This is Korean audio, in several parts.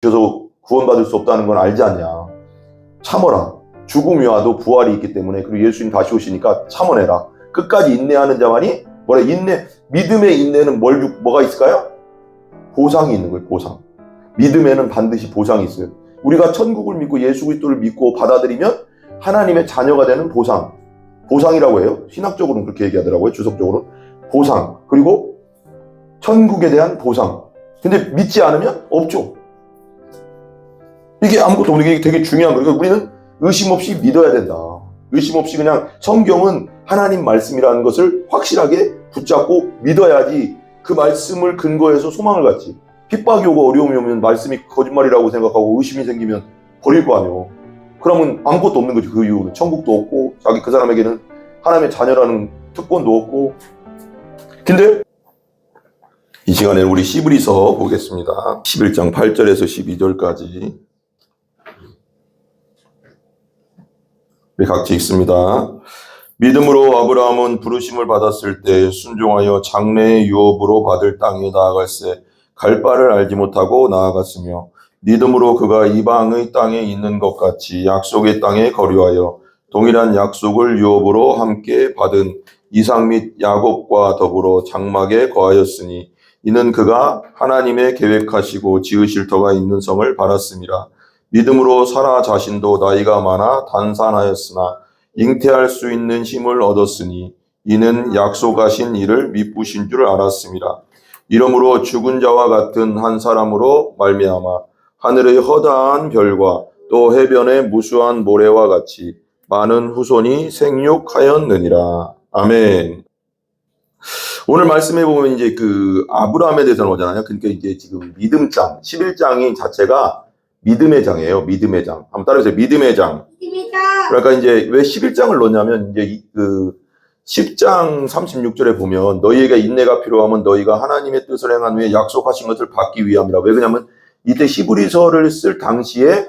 그래서 구원받을 수 없다는 건 알지 않냐. 참어라. 죽음이 와도 부활이 있기 때문에, 그리고 예수님 다시 오시니까 참아내라. 끝까지 인내하는 자만이 뭐래? 믿음의 인내는 뭐가 있을까요? 보상이 있는 거예요. 보상. 믿음에는 반드시 보상이 있어요. 우리가 천국을 믿고 예수 그리스도를 믿고 받아들이면 하나님의 자녀가 되는 보상. 보상이라고 해요. 신학적으로는 그렇게 얘기하더라고요. 주석적으로. 보상. 그리고 천국에 대한 보상. 근데 믿지 않으면 없죠. 이게 아무것도 없는 게 되게 중요한 거예요. 우리는 의심 없이 믿어야 된다. 의심 없이 그냥 성경은 하나님 말씀이라는 것을 확실하게 붙잡고 믿어야지 그 말씀을 근거해서 소망을 갖지. 핍박이 오고 어려움이 오면 말씀이 거짓말이라고 생각하고 의심이 생기면 버릴 거 아니에요. 그러면 아무것도 없는 거지. 그 이후는 천국도 없고 자기 그 사람에게는 하나님의 자녀라는 특권도 없고. 근데 이 시간에 우리 히브리서 보겠습니다. 11장 8절에서 12절까지 우리 같이 읽습니다. 믿음으로 아브라함은 부르심을 받았을 때 순종하여 장래의 유업으로 받을 땅에 나아갈새 갈 바를 알지 못하고 나아갔으며, 믿음으로 그가 이방의 땅에 있는 것 같이 약속의 땅에 거류하여 동일한 약속을 유업으로 함께 받은 이삭 및 야곱과 더불어 장막에 거하였으니, 이는 그가 하나님의 계획하시고 지으실 터가 있는 성을 바랐습니다. 믿음으로 사라 자신도 나이가 많아 단산하였으나 잉태할 수 있는 힘을 얻었으니, 이는 약속하신 이를 미쁘신 줄 알았습니다. 이러므로 죽은 자와 같은 한 사람으로 말미암아 하늘의 허다한 별과 또 해변의 무수한 모래와 같이 많은 후손이 생육하였느니라. 아멘. 오늘 말씀해 보면 이제 그 아브라함에 대해서 나오잖아요. 그러니까 이제 지금 믿음장, 11장이 자체가 믿음의 장이에요. 믿음의 장. 한번 따라해보세요. 믿음의 장. 그러니까 이제 왜 11장을 넣냐면, 이제 그 10장 36절에 보면 너희에게 인내가 필요하면 너희가 하나님의 뜻을 행한 후에 약속하신 것을 받기 위함이라. 왜 그러냐면 이때 히브리서를 쓸 당시에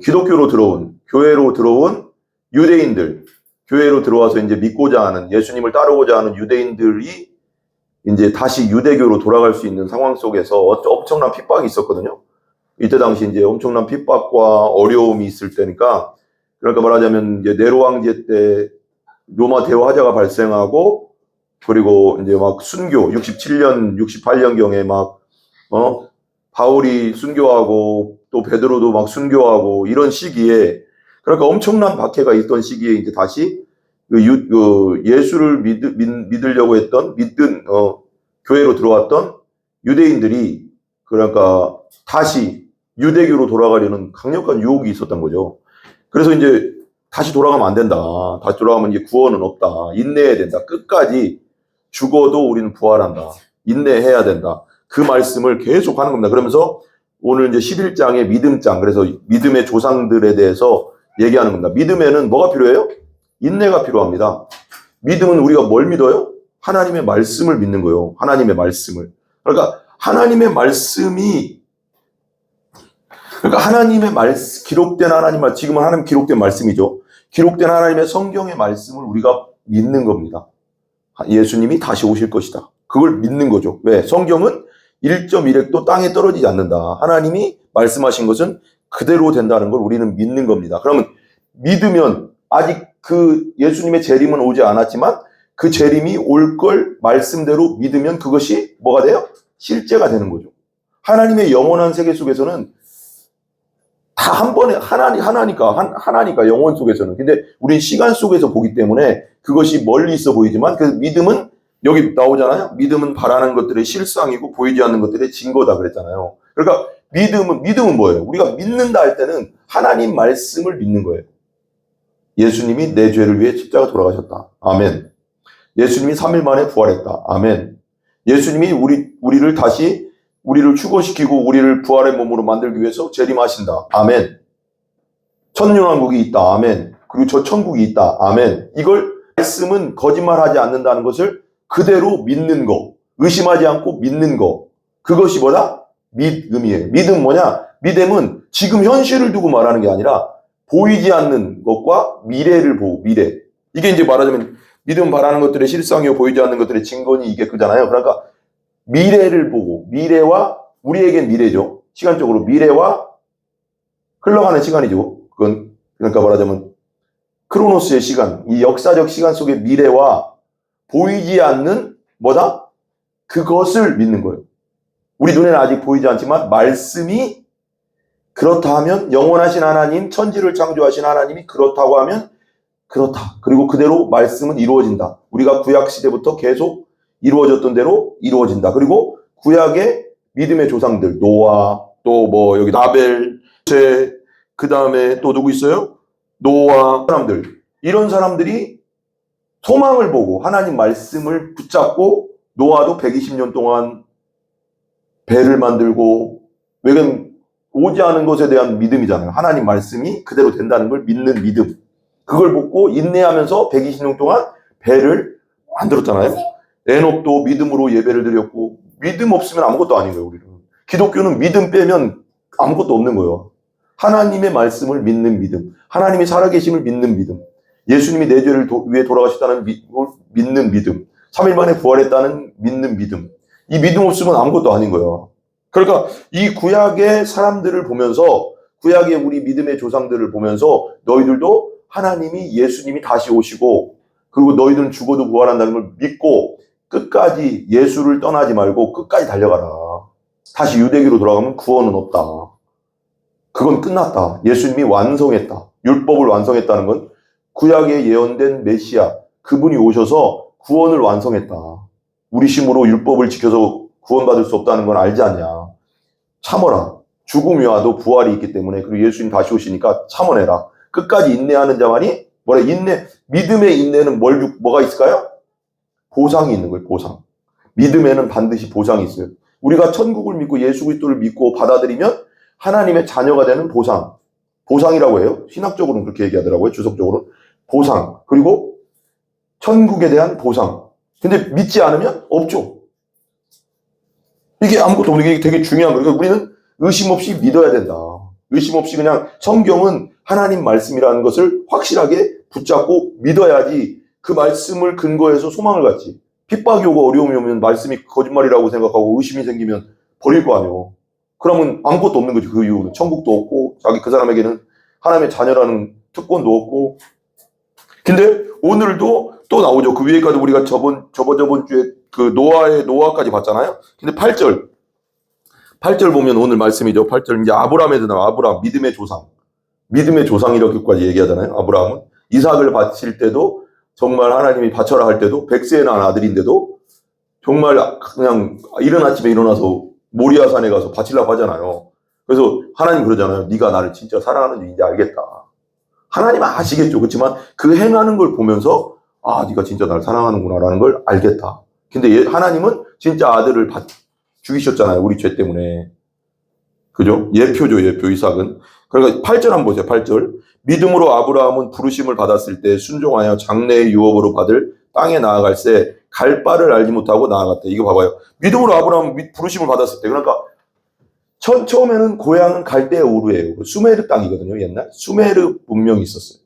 기독교로 들어온, 교회로 들어온 유대인들, 교회로 들어와서 이제 믿고자 하는, 예수님을 따르고자 하는 유대인들이 이제 다시 유대교로 돌아갈 수 있는 상황 속에서 엄청난 핍박이 있었거든요. 이때 당시 이제 엄청난 핍박과 어려움이 있을 때니까, 그러니까 말하자면 이제 네로 황제 때 로마 대화자가 발생하고, 그리고 이제 막 순교 67년 68년경에 막 바울이 순교하고 또 베드로도 막 순교하고 이런 시기에, 그러니까 엄청난 박해가 있던 시기에 이제 다시 예수를 믿으려고 했던 교회로 들어왔던 유대인들이, 그러니까 다시 유대교로 돌아가려는 강력한 유혹이 있었던 거죠. 그래서 이제 다시 돌아가면 안 된다. 다시 돌아가면 이제 구원은 없다. 인내해야 된다. 끝까지 죽어도 우리는 부활한다. 인내해야 된다. 그 말씀을 계속 하는 겁니다. 그러면서 오늘 이제 11장의 믿음장, 그래서 믿음의 조상들에 대해서 얘기하는 겁니다. 믿음에는 뭐가 필요해요? 인내가 필요합니다. 믿음은 우리가 뭘 믿어요? 하나님의 말씀을 믿는 거예요. 하나님의 말씀을. 그러니까 하나님의 말씀이, 기록된 하나님 말, 지금은 하나님 기록된 말씀이죠. 기록된 하나님의 성경의 말씀을 우리가 믿는 겁니다. 예수님이 다시 오실 것이다. 그걸 믿는 거죠. 왜? 성경은 1.1획도 땅에 떨어지지 않는다. 하나님이 말씀하신 것은 그대로 된다는 걸 우리는 믿는 겁니다. 그러면 믿으면, 아직 그 예수님의 재림은 오지 않았지만 그 재림이 올 걸 말씀대로 믿으면 그것이 뭐가 돼요? 실제가 되는 거죠. 하나님의 영원한 세계 속에서는 다 한 번에 하나니까 영원 속에서는. 근데 우린 시간 속에서 보기 때문에 그것이 멀리 있어 보이지만, 그 믿음은 여기 나오잖아요. 믿음은 바라는 것들의 실상이고 보이지 않는 것들의 증거다 그랬잖아요. 그러니까 믿음은 뭐예요? 우리가 믿는다 할 때는 하나님 말씀을 믿는 거예요. 예수님이 내 죄를 위해 십자가 돌아가셨다. 아멘. 예수님이 3일 만에 부활했다. 아멘. 예수님이 우리를 다시 우리를 축원시키고 우리를 부활의 몸으로 만들기 위해서 재림하신다. 아멘. 천년왕국이 있다. 아멘. 그리고 저 천국이 있다. 아멘. 이걸 말씀은 거짓말하지 않는다는 것을 그대로 믿는 거, 의심하지 않고 믿는 거, 그것이 뭐다? 믿음이에요. 믿음 뭐냐? 믿음은 지금 현실을 두고 말하는 게 아니라 보이지 않는 것과 미래를 보고, 미래. 이게 이제 말하자면 믿음 바라는 것들의 실상이요 보이지 않는 것들의 증거니, 이게 그잖아요. 그러니까 미래를 보고, 미래와 우리에겐 미래죠. 시간적으로 미래와 흘러가는 시간이죠. 그건 그러니까 말하자면 크로노스의 시간, 이 역사적 시간 속의 미래와 보이지 않는 뭐다? 그것을 믿는 거예요. 우리 눈에는 아직 보이지 않지만 말씀이 그렇다 하면 영원하신 하나님, 천지를 창조하신 하나님이 그렇다고 하면 그렇다. 그리고 그대로 말씀은 이루어진다. 우리가 구약 시대부터 계속 이루어졌던 대로 이루어진다. 그리고 구약의 믿음의 조상들, 노아, 또 뭐 여기 나벨, 그 다음에 또 누구 있어요? 노아 사람들. 이런 사람들이 소망을 보고 하나님 말씀을 붙잡고 노아도 120년 동안 배를 만들고 왜냐면 오지 않은 것에 대한 믿음이잖아요. 하나님 말씀이 그대로 된다는 걸 믿는 믿음. 그걸 보고 인내하면서 120년 동안 배를 만들었잖아요. 에녹도 믿음으로 예배를 드렸고 믿음 없으면 아무것도 아닌 거예요. 우리는. 기독교는 믿음 빼면 아무것도 없는 거예요. 하나님의 말씀을 믿는 믿음. 하나님이 살아계심을 믿는 믿음. 예수님이 내 죄를 위해 돌아가셨다는 믿는 믿음. 3일 만에 부활했다는 믿는 믿음. 이 믿음 없으면 아무것도 아닌 거예요. 그러니까 이 구약의 사람들을 보면서 구약의 우리 믿음의 조상들을 보면서 너희들도 하나님이 예수님이 다시 오시고 그리고 너희들은 죽어도 부활한다는 걸 믿고 끝까지 예수를 떠나지 말고 끝까지 달려가라. 다시 유대기로 돌아가면 구원은 없다. 그건 끝났다. 예수님이 완성했다. 율법을 완성했다는 건 구약에 예언된 메시아 그분이 오셔서 구원을 완성했다. 우리 힘으로 율법을 지켜서 구원받을 수 없다는 건 알지 않냐. 참어라. 죽음이 와도 부활이 있기 때문에 그리고 예수님 다시 오시니까 참아내라. 끝까지 인내하는 자만이 뭐래? 인내. 믿음의 인내는 뭐가 있을까요? 보상이 있는 거예요. 보상. 믿음에는 반드시 보상이 있어요. 우리가 천국을 믿고 예수 그리스도를 믿고 받아들이면 하나님의 자녀가 되는 보상. 보상이라고 해요. 신학적으로는 그렇게 얘기하더라고요. 주석적으로는. 보상. 그리고 천국에 대한 보상. 근데 믿지 않으면 없죠. 이게 아무것도 없는 게 되게 중요한 거예요. 그러니까 우리는 의심 없이 믿어야 된다. 의심 없이 그냥 성경은 하나님 말씀이라는 것을 확실하게 붙잡고 믿어야지 그 말씀을 근거해서 소망을 갖지. 핍박이 오고 어려움이 오면 말씀이 거짓말이라고 생각하고 의심이 생기면 버릴 거 아니에요. 그러면 아무것도 없는 거지. 그 이후는 천국도 없고 자기 그 사람에게는 하나님의 자녀라는 특권도 없고. 근데 오늘도 또 나오죠. 그 위에까지 우리가 저번 주에 그 노아까지 봤잖아요. 근데 8절 보면 오늘 말씀이죠. 8절 이제 아브라함에도 나와. 아브라함 믿음의 조상. 믿음의 조상 이렇게까지 얘기하잖아요. 아브라함은 이삭을 바칠 때도 정말 하나님이 바쳐라 할 때도 100세에 낳은 아들인데도 정말 그냥 이른 아침에 일어나서 모리아 산에 가서 바치려고 하잖아요. 그래서 하나님 그러잖아요. 네가 나를 진짜 사랑하는지 이제 알겠다. 하나님은 아시겠죠. 그렇지만 그 행하는 걸 보면서 아 네가 진짜 나를 사랑하는구나라는 걸 알겠다. 근데 하나님은 진짜 아들을 죽이셨잖아요. 우리 죄 때문에. 그죠? 예표죠. 예표 이삭은. 그러니까 8절 한번 보세요. 8절. 믿음으로 아브라함은 부르심을 받았을 때 순종하여 장래의 유업으로 받을 땅에 나아갈새 갈 바를 알지 못하고 나아갔다. 이거 봐봐요. 믿음으로 아브라함은 부르심을 받았을 때 그러니까 처음에는 고향은 갈대아 우르예요. 수메르 땅이거든요. 옛날 수메르 문명이 있었어요.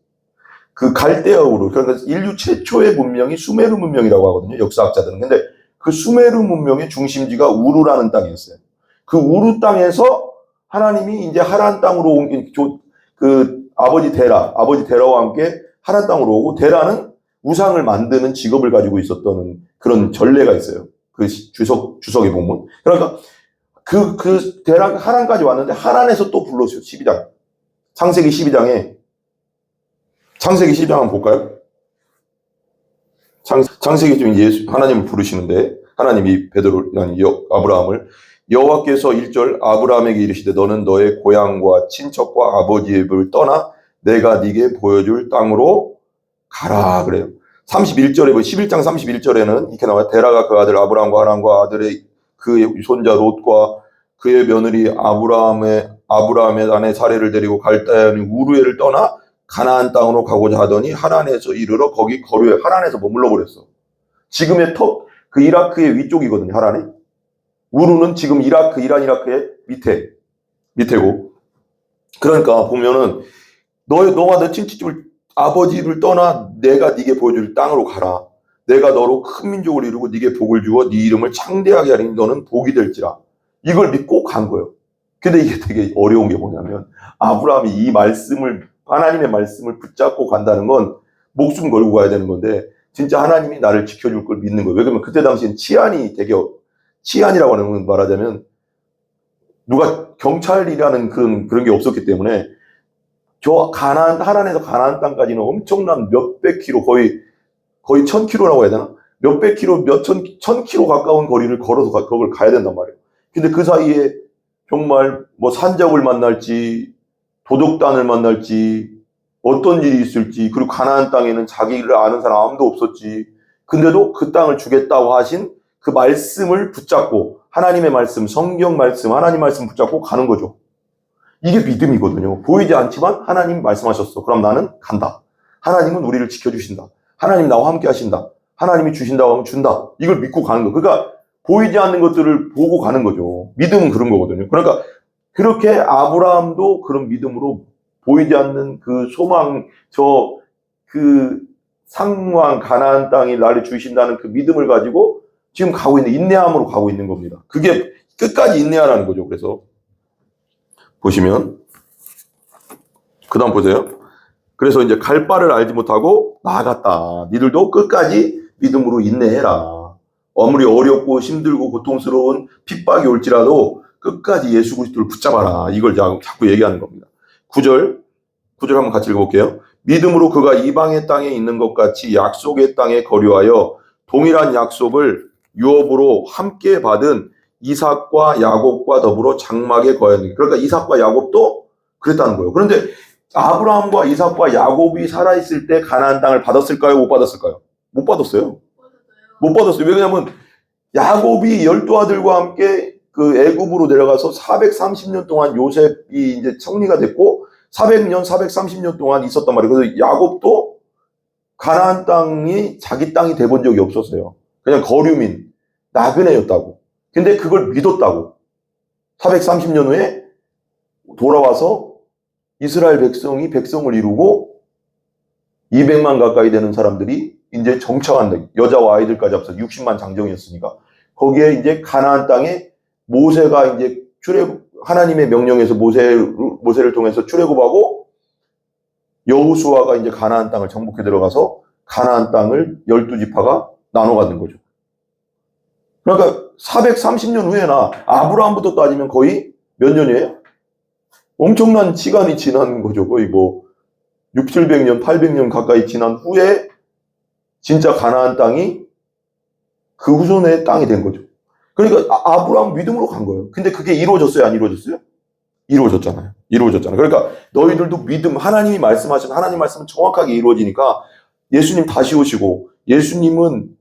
그 갈대아 우르 그러니까 인류 최초의 문명이 수메르 문명이라고 하거든요. 역사학자들은. 근데 그 수메르 문명의 중심지가 우르라는 땅이었어요. 그 우르 땅에서 하나님이 이제 하란 땅으로 옮긴 그 아버지 데라와 함께 하란 땅으로 오고 데라는 우상을 만드는 직업을 가지고 있었던 그런 전례가 있어요. 그 주석에 보면. 그러니까 그 데라 하란까지 왔는데 하란에서 또 불렀어요. 12장. 창세기 12장에 창세기 12장 한번 볼까요? 창세기 중 하나님을 부르시는데 하나님이 아브라함을 여호와께서 1절 아브라함에게 이르시되 너는 너의 고향과 친척과 아버지의 집을 떠나 내가 네게 보여줄 땅으로 가라 그래요. 31절에 11장 31절에는 이렇게 나와요. 데라가 그 아들 아브라함과 하란과 아들의 그의 손자 롯과 그의 며느리 아브라함의 아내 사레를 데리고 갈대아인 우르에를 떠나 가나안 땅으로 가고자 하더니 하란에서 이르러 거기 거류에 하란에서 머물러 버렸어. 지금의 그 이라크의 위쪽이거든요. 하란이. 우르는 지금 이란 이라크의 밑에고. 그러니까 보면은 너와 너 친척집을 아버지를 떠나 내가 네게 보여줄 땅으로 가라. 내가 너로 큰 민족을 이루고 네게 복을 주어 네 이름을 창대하게 하리니 너는 복이 될지라. 이걸 믿고 간 거예요. 근데 이게 되게 어려운 게 뭐냐면 아브라함이 이 말씀을 하나님의 말씀을 붙잡고 간다는 건 목숨 걸고 가야 되는 건데 진짜 하나님이 나를 지켜줄 걸 믿는 거예요. 왜냐면 그때 당시엔 치안이라고 하는 건 말하자면 누가 경찰이라는 그런 게 없었기 때문에 저 하란에서 가나안 땅까지는 엄청난 몇백 킬로 거의 1000킬로라고 해야 되나? 몇백 킬로, 1000킬로 가까운 거리를 걸어서 그걸 가야 된단 말이에요. 근데 그 사이에 정말 뭐 산적을 만날지, 도둑단을 만날지, 어떤 일이 있을지, 그리고 가나안 땅에는 자기를 아는 사람 아무도 없었지. 근데도 그 땅을 주겠다고 하신 그 말씀을 붙잡고, 하나님의 말씀, 성경 말씀, 하나님 말씀 붙잡고 가는 거죠. 이게 믿음이거든요. 보이지 않지만 하나님 말씀하셨어. 그럼 나는 간다. 하나님은 우리를 지켜주신다. 하나님 나와 함께 하신다. 하나님이 주신다고 하면 준다. 이걸 믿고 가는 거. 그러니까 보이지 않는 것들을 보고 가는 거죠. 믿음은 그런 거거든요. 그러니까 그렇게 아브라함도 그런 믿음으로 보이지 않는 그 소망, 그 상황, 가나안 땅이 나를 주신다는 그 믿음을 가지고 지금 가고 있는, 인내함으로 가고 있는 겁니다. 그게 끝까지 인내하라는 거죠. 그래서 보시면 그 다음 보세요. 그래서 이제 갈 바를 알지 못하고 나아갔다. 니들도 끝까지 믿음으로 인내해라. 아무리 어렵고 힘들고 고통스러운 핍박이 올지라도 끝까지 예수 그리스도를 붙잡아라. 이걸 자꾸 얘기하는 겁니다. 9절 한번 같이 읽어볼게요. 믿음으로 그가 이방의 땅에 있는 것 같이 약속의 땅에 거류하여 동일한 약속을 유업으로 함께 받은 이삭과 야곱과 더불어 장막에 거하였느니라. 그러니까 이삭과 야곱도 그랬다는 거예요. 그런데 아브라함과 이삭과 야곱이 살아있을 때 가나안 땅을 받았을까요? 못 받았을까요? 못 받았어요. 못 받았어요. 왜냐하면 야곱이 12아들과 함께 그 애굽으로 내려가서 430년 동안 요셉이 이제 청리가 됐고 430년 동안 있었단 말이에요. 그래서 야곱도 가나안 땅이 자기 땅이 돼본 적이 없었어요. 그냥 거류민, 나그네였다고. 근데 그걸 믿었다고. 430년 후에 돌아와서 이스라엘 백성이 백성을 이루고 200만 가까이 되는 사람들이 이제 정착한다. 여자와 아이들까지 합쳐서 60만 장정이었으니까. 거기에 이제 가나안 땅에 모세가 이제 하나님의 명령에서 모세를 통해서 출애굽하고 여호수아가 이제 가나안 땅을 정복해 들어가서 가나안 땅을 12지파가 나눠 갖는 거죠. 그러니까 430년 후에나 아브라함부터 따지면 거의 몇 년이에요? 엄청난 시간이 지난 거죠. 거의 뭐 600, 700년, 800년 가까이 지난 후에 진짜 가나안 땅이 그 후손의 땅이 된 거죠. 그러니까 아브라함 믿음으로 간 거예요. 근데 그게 이루어졌어요? 안 이루어졌어요? 이루어졌잖아요. 그러니까 너희들도 믿음, 하나님이 말씀하신 하나님 말씀은 정확하게 이루어지니까 예수님 다시 오시고 예수님은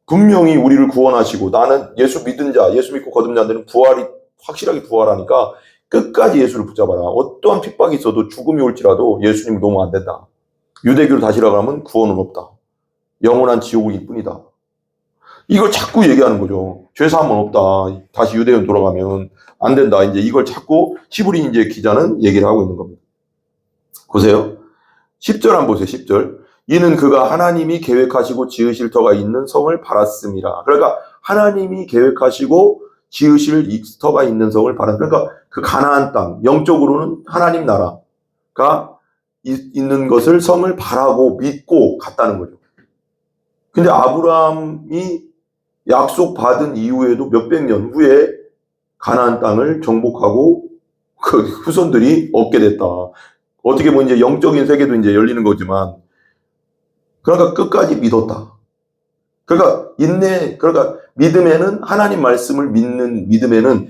분명히 우리를 구원하시고 나는 예수 믿은 자, 예수 믿고 거듭난 자들은 확실하게 부활하니까 끝까지 예수를 붙잡아라. 어떠한 핍박이 있어도 죽음이 올지라도 예수님 놓으면 안 된다. 유대교로 다시라고 하면 구원은 없다. 영원한 지옥일 뿐이다. 이걸 자꾸 얘기하는 거죠. 죄사함은 없다. 다시 유대인 돌아가면 안 된다. 이제 이걸 자꾸 히브리 이제 기자는 얘기를 하고 있는 겁니다. 보세요. 10절 한번 보세요. 10절. 이는 그가 하나님이 계획하시고 지으실 터가 있는 성을 바랐습니다. 그러니까 하나님이 계획하시고 지으실 터가 있는 성을 바랐습니다. 그러니까 그 가나안 땅, 영적으로는 하나님 나라가 있는 것을 성을 바라고 믿고 갔다는 거죠. 근데 아브라함이 약속받은 이후에도 몇백 년 후에 가나안 땅을 정복하고 그 후손들이 얻게 됐다. 어떻게 보면 이제 영적인 세계도 이제 열리는 거지만, 그러니까 끝까지 믿었다. 그러니까 그러니까 믿음에는 하나님 말씀을 믿는 믿음에는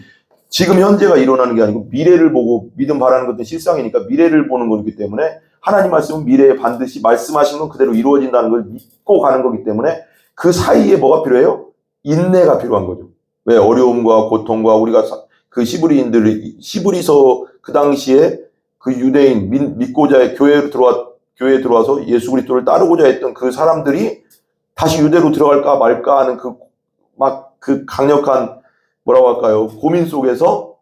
지금 현재가 일어나는 게 아니고 미래를 보고 믿음 바라는 것도 실상이니까 미래를 보는 거기 때문에 하나님 말씀은 미래에 반드시 말씀하신 건 그대로 이루어진다는 걸 믿고 가는 거기 때문에 그 사이에 뭐가 필요해요? 인내가 필요한 거죠. 왜? 어려움과 고통과 우리가 그 히브리서 그 당시에 그 유대인 믿고자 교회에 들어와서 예수 그리스도를 따르고자 했던 그 사람들이 다시 유대로 들어갈까 말까 하는 그 강력한 뭐라고 할까요? 고민 속에서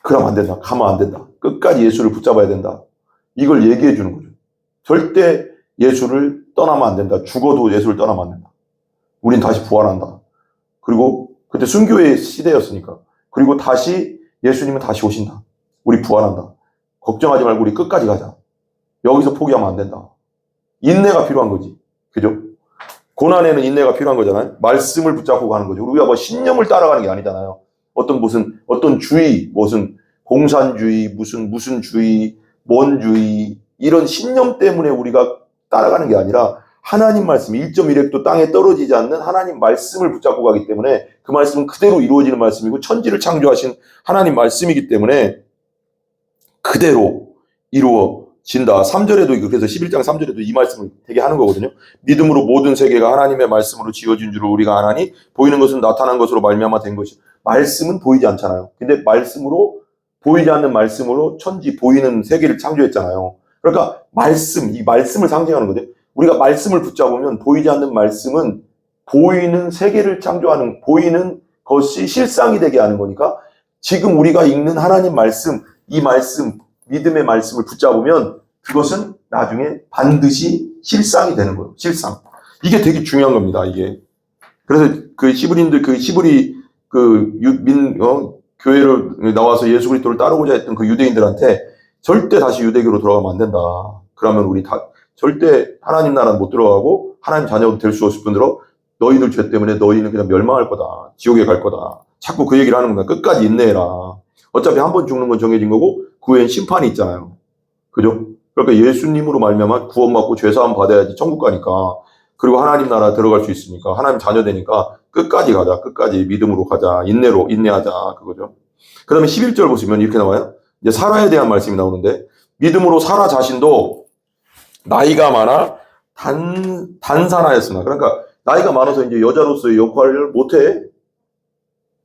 그러면 안 된다. 가면 안 된다. 끝까지 예수를 붙잡아야 된다. 이걸 얘기해 주는 거죠. 절대 예수를 떠나면 안 된다. 죽어도 예수를 떠나면 안 된다. 우린 다시 부활한다. 그리고 그때 순교의 시대였으니까. 그리고 그리고 다시 예수님은 다시 오신다. 우리 부활한다. 걱정하지 말고 우리 끝까지 가자. 여기서 포기하면 안 된다. 인내가 필요한 거지. 그죠? 고난에는 인내가 필요한 거잖아요. 말씀을 붙잡고 가는 거죠. 우리가 뭐 신념을 따라가는 게 아니잖아요. 어떤 주의, 무슨 공산주의, 무슨 주의, 뭔 주의, 이런 신념 때문에 우리가 따라가는 게 아니라 하나님 말씀, 1.1획도 땅에 떨어지지 않는 하나님 말씀을 붙잡고 가기 때문에 그 말씀은 그대로 이루어지는 말씀이고 천지를 창조하신 하나님 말씀이기 때문에 그대로 이루어진다. 3절에도, 그래서 11장 3절에도 이 말씀을 되게 하는 거거든요. 믿음으로 모든 세계가 하나님의 말씀으로 지어진 줄을 우리가 아나니 보이는 것은 나타난 것으로 말미암아 된 것이. 말씀은 보이지 않잖아요. 근데 보이지 않는 말씀으로 천지 보이는 세계를 창조했잖아요. 그러니까 이 말씀을 상징하는 거죠. 우리가 말씀을 붙잡으면 보이지 않는 말씀은 보이는 세계를 창조하는, 보이는 것이 실상이 되게 하는 거니까 지금 우리가 읽는 하나님 말씀, 이 말씀, 믿음의 말씀을 붙잡으면 그것은 나중에 반드시 실상이 되는 거예요. 실상. 이게 되게 중요한 겁니다, 이게. 그래서 그 시브리인들, 교회를 나와서 예수 그리스도를 따르고자 했던 그 유대인들한테 절대 다시 유대교로 돌아가면 안 된다. 그러면 우리 절대 하나님 나라는 못 들어가고 하나님 자녀도 될 수 없을 뿐더러 너희들 죄 때문에 너희는 그냥 멸망할 거다. 지옥에 갈 거다. 자꾸 그 얘기를 하는 거야. 끝까지 인내해라. 어차피 한 번 죽는 건 정해진 거고 그 후엔 심판이 있잖아요. 그죠? 그러니까 예수님으로 말미암아 구원받고 죄사함 받아야지 천국 가니까. 그리고 하나님 나라 들어갈 수 있으니까 하나님 자녀 되니까 끝까지 가자. 끝까지 믿음으로 가자. 인내하자. 그거죠. 그 다음에 11절 보시면 이렇게 나와요. 이제 사라에 대한 말씀이 나오는데 믿음으로 사라 자신도 나이가 많아 단산하였으나. 그러니까 나이가 많아서 이제 여자로서의 역할을 못해.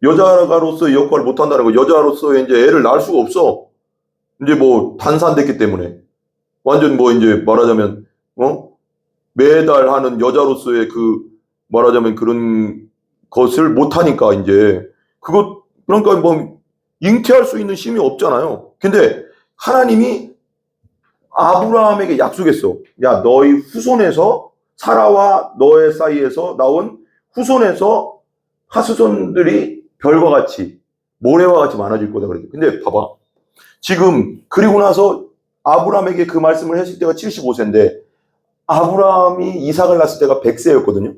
여자로서의 역할을 못한다는 거. 여자로서의 이제 애를 낳을 수가 없어. 이제 뭐 단산됐기 때문에. 완전 뭐 이제 말하자면, 매달 하는 여자로서의 말하자면 그런 것을 못하니까 이제, 그러니까 뭐 잉태할 수 있는 힘이 없잖아요. 근데 하나님이 아브라함에게 약속했어. 야, 너희 후손에서, 사라와 너의 사이에서 나온 후손에서 하수손들이 별과 같이, 모래와 같이 많아질 거다 그랬죠. 근데 봐봐. 지금, 그리고 나서 아브라함에게 그 말씀을 했을 때가 75세인데, 아브라함이 이삭을 낳았을 때가 100세였거든요.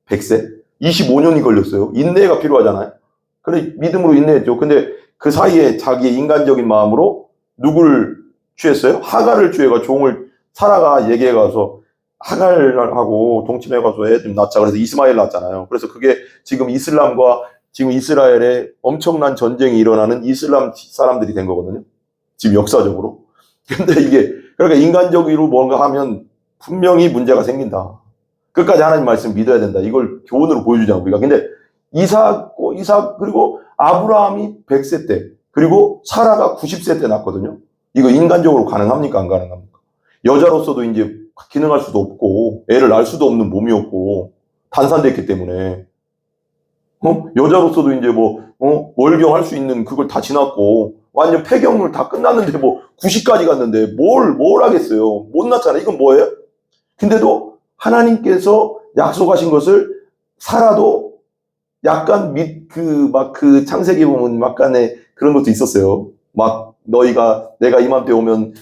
100세. 25년이 걸렸어요. 인내가 필요하잖아요. 그래, 믿음으로 인내했죠. 근데 그 사이에 자기의 인간적인 마음으로 누굴 취했어요? 하갈을 취해가 사라가 얘기해 가서 하갈하고 동침해 가서 애 좀 낳자. 그래서 이스마엘 낳았잖아요. 그래서 그게 지금 이슬람과 지금 이스라엘에 엄청난 전쟁이 일어나는 이슬람 사람들이 된 거거든요. 지금 역사적으로. 근데 그러니까 인간적으로 뭔가 하면 분명히 문제가 생긴다. 끝까지 하나님 말씀 믿어야 된다. 이걸 교훈으로 보여주잖아, 우리가. 근데 이삭, 그리고 아브라함이 100세 때, 그리고 사라가 90세 때 낳았거든요. 이거 인간적으로 가능합니까? 안 가능합니까? 여자로서도 이제 기능할 수도 없고, 애를 낳을 수도 없는 몸이었고, 단산됐기 때문에. 여자로서도 이제 월경할 수 있는 그걸 다 지났고, 완전 폐경을 다 끝났는데 90까지 갔는데 뭘 하겠어요? 못 낳잖아. 이건 뭐예요? 근데도 하나님께서 약속하신 것을 사라도 약간 그 창세기 보면 약간의 그런 것도 있었어요. 내가 이맘때 오면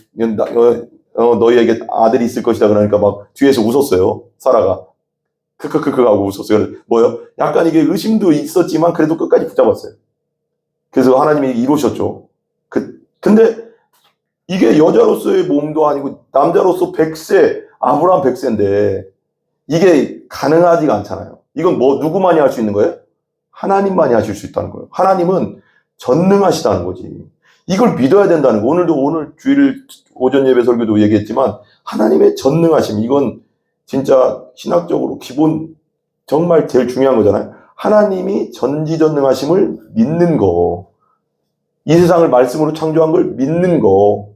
너희에게 아들이 있을 것이다. 그러니까 뒤에서 웃었어요. 사라가. 크크크크 하고 웃었어요. 뭐요? 약간 이게 의심도 있었지만 그래도 끝까지 붙잡았어요. 그래서 하나님이 이루셨죠. 근데 이게 여자로서의 몸도 아니고 남자로서 100세, 아브라함 100세인데 이게 가능하지가 않잖아요. 이건 누구만이 할 수 있는 거예요? 하나님만이 하실 수 있다는 거예요. 하나님은 전능하시다는 거지. 이걸 믿어야 된다는 거. 오늘 주일 오전 예배 설교도 얘기했지만 하나님의 전능하심, 이건 진짜 신학적으로 기본 정말 제일 중요한 거잖아요. 하나님이 전지전능하심을 믿는 거. 이 세상을 말씀으로 창조한 걸 믿는 거.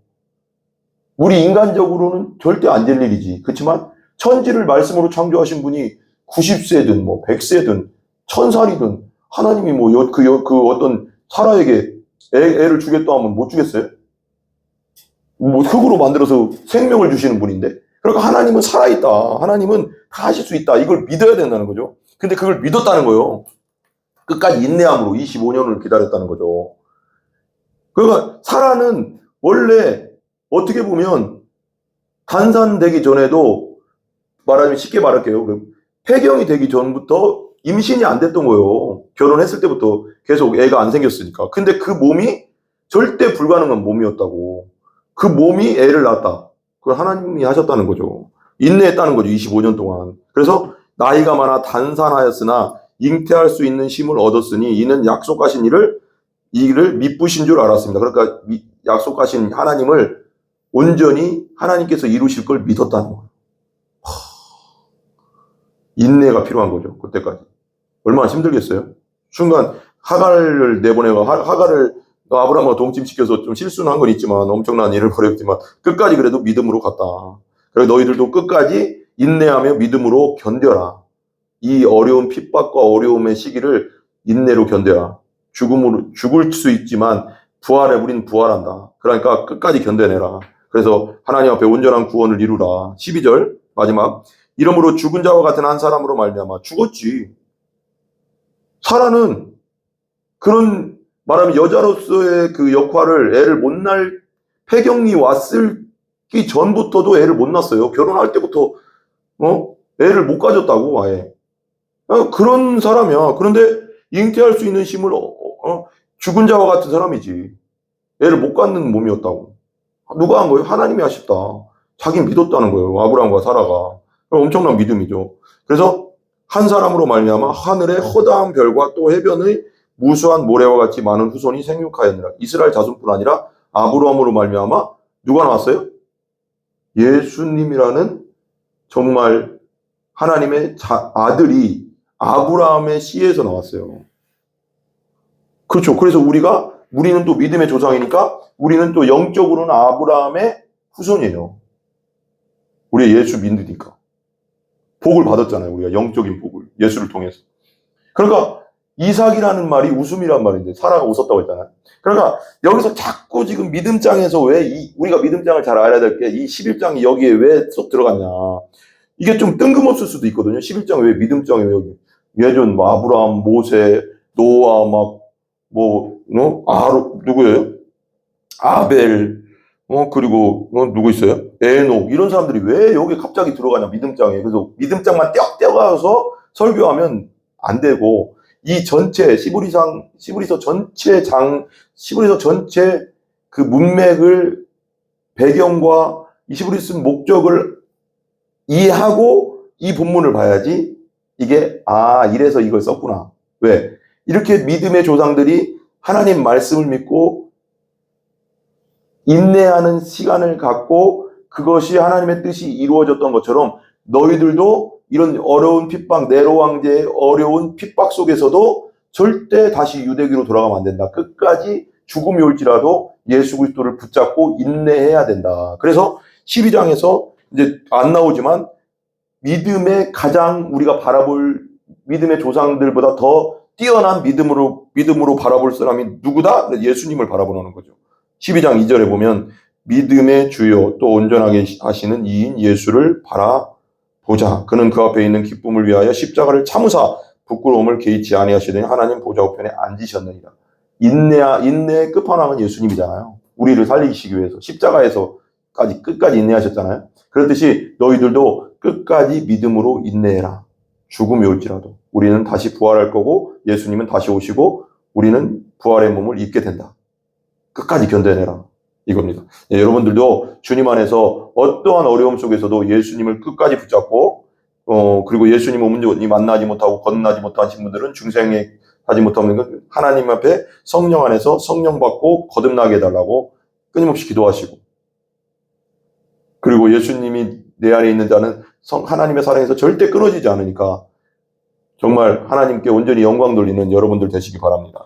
우리 인간적으로는 절대 안 될 일이지. 그렇지만 천지를 말씀으로 창조하신 분이 90세든 100세든 1000살이든 하나님이 어떤 사라에게 애를 주겠다 하면 못 주겠어요? 흙으로 만들어서 생명을 주시는 분인데. 그러니까 하나님은 살아있다. 하나님은 다 하실 수 있다. 이걸 믿어야 된다는 거죠. 근데 그걸 믿었다는 거예요. 끝까지 인내함으로 25년을 기다렸다는 거죠. 그러니까 사라는 원래 어떻게 보면 단산되기 전에도 말하자면 쉽게 말할게요. 폐경이 되기 전부터 임신이 안 됐던 거예요. 결혼했을 때부터 계속 애가 안 생겼으니까. 근데 그 몸이 절대 불가능한 몸이었다고. 그 몸이 애를 낳았다. 그걸 하나님이 하셨다는 거죠. 인내했다는 거죠. 25년 동안. 그래서 나이가 많아 단산하였으나 잉태할 수 있는 힘을 얻었으니 이는 약속하신 이를 미쁘신 줄 알았습니다. 그러니까 약속하신 하나님을 온전히 하나님께서 이루실 걸 믿었다는 거예요. 인내가 필요한 거죠. 그때까지. 얼마나 힘들겠어요? 순간 하갈을 내보내고 하갈을 아브라함과 동침시켜서 좀 실수는 한 건 있지만 엄청난 일을 벌였지만 끝까지 그래도 믿음으로 갔다. 그래서 너희들도 끝까지 인내하며 믿음으로 견뎌라. 이 어려운 핍박과 어려움의 시기를 인내로 견뎌라. 죽을 수 있지만 우린 부활한다. 그러니까 끝까지 견뎌내라. 그래서 하나님 앞에 온전한 구원을 이루라. 12절 마지막. 이러므로 죽은 자와 같은 한 사람으로 말미암아 죽었지. 사라는 그런 말하면 여자로서의 그 역할을 애를 못 낳을 폐경이 왔기 전부터도 애를 못 낳았어요. 결혼할 때부터 애를 못 가졌다고 아예. 그런 사람이야. 그런데 잉태할 수 있는 힘을 죽은 자와 같은 사람이지. 애를 못 갖는 몸이었다고. 누가 한 거예요? 하나님이 하셨다. 자기 믿었다는 거예요. 아브라함과 사라가. 엄청난 믿음이죠. 그래서 한 사람으로 말미암아 하늘의 허다한 별과 또 해변의 무수한 모래와 같이 많은 후손이 생육하였느라. 이스라엘 자손뿐 아니라 아브라함으로 말미암아 누가 나왔어요? 예수님이라는 정말 하나님의 아들이 아브라함의 씨에서 나왔어요. 그렇죠. 그래서 우리는 또 믿음의 조상이니까 우리는 또 영적으로는 아브라함의 후손이에요. 우리 예수 믿으니까. 복을 받았잖아요. 우리가 영적인 복을. 예수를 통해서. 그러니까 이삭이라는 말이 웃음이란 말인데 사라가 웃었다고 했잖아요. 그러니까 여기서 자꾸 지금 믿음장에서 우리가 믿음장을 잘 알아야 될 게 이 11장이 여기에 왜 쏙 들어갔냐. 이게 좀 뜬금없을 수도 있거든요. 11장에 왜 믿음장이 왜 여기. 예전 아브라함, 모세, 노아 누구예요? 아벨, 그리고 누구 있어요? 에녹 이런 사람들이 왜 여기 갑자기 들어가냐 믿음장에. 그래서 믿음장만 떼어가서 설교하면 안 되고 이 전체 시브리서 전체 그 문맥을 배경과 이 시브리서 목적을 이해하고 이 본문을 봐야지 이게 이래서 이걸 썼구나. 왜? 이렇게 믿음의 조상들이 하나님 말씀을 믿고 인내하는 시간을 갖고 그것이 하나님의 뜻이 이루어졌던 것처럼 너희들도 이런 어려운 핍박, 네로 황제의 어려운 핍박 속에서도 절대 다시 유대교로 돌아가면 안 된다. 끝까지 죽음이 올지라도 예수 그리스도를 붙잡고 인내해야 된다. 그래서 12장에서 이제 안 나오지만 믿음의 가장 우리가 바라볼 믿음의 조상들보다 더 뛰어난 믿음으로 바라볼 사람이 누구다? 예수님을 바라보는 거죠. 12장 2절에 보면 믿음의 주요 또 온전하게 하시는 이인 예수를 바라보자. 그는 그 앞에 있는 기쁨을 위하여 십자가를 참으사 부끄러움을 개의치 아니하시더니 하나님 보좌 우편에 앉으셨느니라. 인내의 끝판왕은 예수님이잖아요. 우리를 살리시기 위해서 십자가에서까지 끝까지 인내하셨잖아요. 그렇듯이 너희들도 끝까지 믿음으로 인내해라. 죽음이 올지라도 우리는 다시 부활할 거고 예수님은 다시 오시고 우리는 부활의 몸을 입게 된다. 끝까지 견뎌내라. 이겁니다. 여러분들도 주님 안에서 어떠한 어려움 속에서도 예수님을 끝까지 붙잡고 그리고 예수님 온전히 만나지 못하고 거듭나지 못하신 분들은 중생에 하지 못하는 건 하나님 앞에 성령 안에서 성령 받고 거듭나게 해달라고 끊임없이 기도하시고 그리고 예수님이 내 안에 있는 자는 하나님의 사랑에서 절대 끊어지지 않으니까 정말 하나님께 온전히 영광 돌리는 여러분들 되시기 바랍니다.